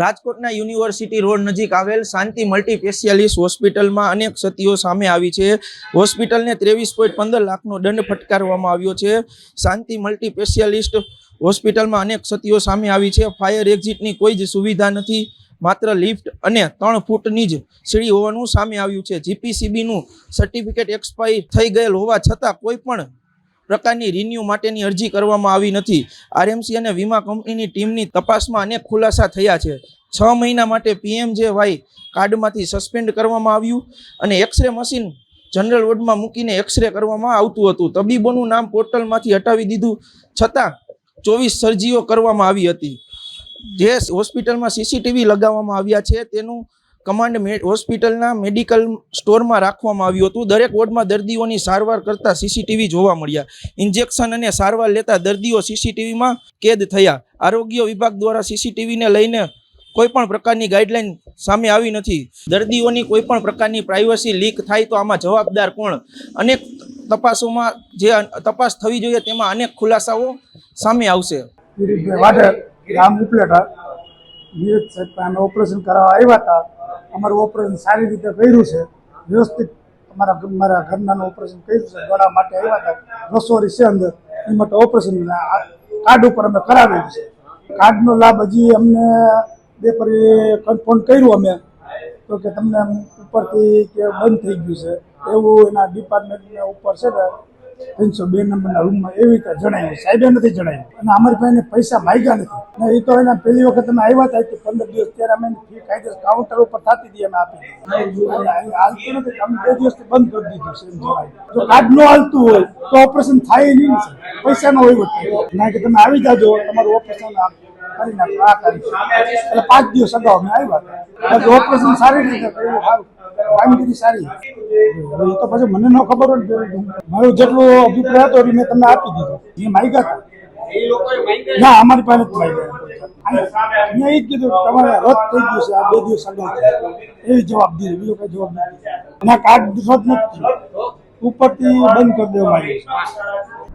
રાજકોટના university road નજીક આવેલ શાંતિ મલ્ટી સ્પેશિયાલિસ્ટ હોસ્પિટલમાં અનેક ક્ષતિઓ સામે આવી છે। હોસ્પિટલને 23.15 લાખનો દંડ ફટકારવામાં આવ્યો છે। શાંતિ મલ્ટી સ્પેશિયાલિસ્ટ હોસ્પિટલમાં અનેક ક્ષતિઓ સામે આવી છે। ફાયર એક્ઝિટની કોઈ જ સુવિધા નથી, માત્ર લિફ્ટ અને 3 ફૂટની જ સીડી હોવાનું સામે આવ્યું છે। જીપીસીબીનું સર્ટિફિકેટ એક્સપાયર થઈ ગયેલ હોવા છતાં કોઈ પણ પ્રકારની રિન્યુ માટેની અરજી કરવામાં આવી નથી। આરએમસી અને વીમા કંપનીની ટીમની તપાસમાં અનેક ખુલાસા થયા છે। 6 મહિના માટે પીએમજેવાય કાર્ડમાંથી સસ્પેન્ડ કરવામાં આવ્યું અને એક્સરે મશીન જનરલ વોર્ડમાં મૂકીને એક્સરે કરવામાં આવતું હતું। તબીબોનું નામ પોર્ટલમાંથી હટાવી દીધું છતાં 24 સર્જીઓ કરવામાં આવી હતી। જે હોસ્પિટલમાં સીસીટીવી લગાવવામાં આવ્યા છે તેનું કમાન્ડ હોસ્પિટલના મેડિકલ સ્ટોરમાં રાખવામાં આવ્યું હતું। દરેક વોર્ડમાં દર્દીઓની સારવાર કરતા સીસીટીવી જોવા મળ્યા। ઇન્જેક્શન અને સારવાર લેતા દર્દીઓ સીસીટીવીમાં કેદ થયા। આરોગ્ય વિભાગ દ્વારા સીસીટીવીને લઈને કોઈ પણ પ્રકારની ગાઈડલાઈન સામે આવી નથી। દર્દીઓની કોઈ પણ પ્રકારની પ્રાઇવસી લીક થાય તો આમાં જવાબદાર કોણ? અનેક તપાસોમાં જે તપાસ થવી જોઈએ તેમાં અનેક ખુલાસાઓ સામે આવશે। ગામ ઉપલેટા નીરજ સાહેબ અમે ઓપરેશન કરાવવા આવ્યા હતા। અમારું ઓપરેશન સારી રીતે કર્યું છે, વ્યવસ્થિત મારા ઘરનાનું ઓપરેશન કર્યું છે। ગળા માટે આવ્યા હતા, રસોરી છે અંદર, એ માટે ઓપરેશન કાર્ડ ઉપર અમે કરાવેલું છે। કાર્ડનો લાભ હજી અમને કન્ફર્મ કર્યું અમે તો કે તમને ઉપરથી કે બંધ થઈ ગયું છે એવું એના ડિપાર્ટમેન્ટના ઉપર છે ને 302 નંબરના રૂમમાં એવી રીતે જણાવ્યું। સાહેબે નથી જણાવ્યું અને અમારી પાસે પૈસા માંગ્યા નથી ને એ તો એના પહેલી વખત અમે આવ્યા હતા કે 15 દિવસ ત્યારે અમે ફી કાયદેસર કાઉન્ટર ઉપર થતી હતી અમે આપી હાલતું નથી, અમે 2 દિવસથી બંધ કરી દીધું છે એમ જણાવ્યું। જો કાર્ડ ન હાલતું હોય તો ઓપરેશન થાય નહીં ને, પૈસાનો હોય ના કે તમે આવી જાજો તમારું ઓપરેશન કરી નાખો આ કરી એટલે 5 દિવસ અગાઉ અમે આવ્યા હતા। ઓપરેશન સારી રીતે કર્યું, સારું કામગીરી સારી। એ તો પછી મને ન ખબર હોય, મારો જેટલો અભિપ્રાય હતો એટલે મેં તમને આપી દીધો। એ માંગ્યા હતા ના અમારી પાસે જ માંગ્યા, મેં એ જ કીધું તમારે રદ થઈ ગયું છે આ 2 દિવસ અગાઉ, એવી જવાબ દીધો, બીજો કઈ જવાબ નથી। ના કાર્ડ રદ નથી, ઉપરથી બંધ કરી દેવામાં આવ્યું છે।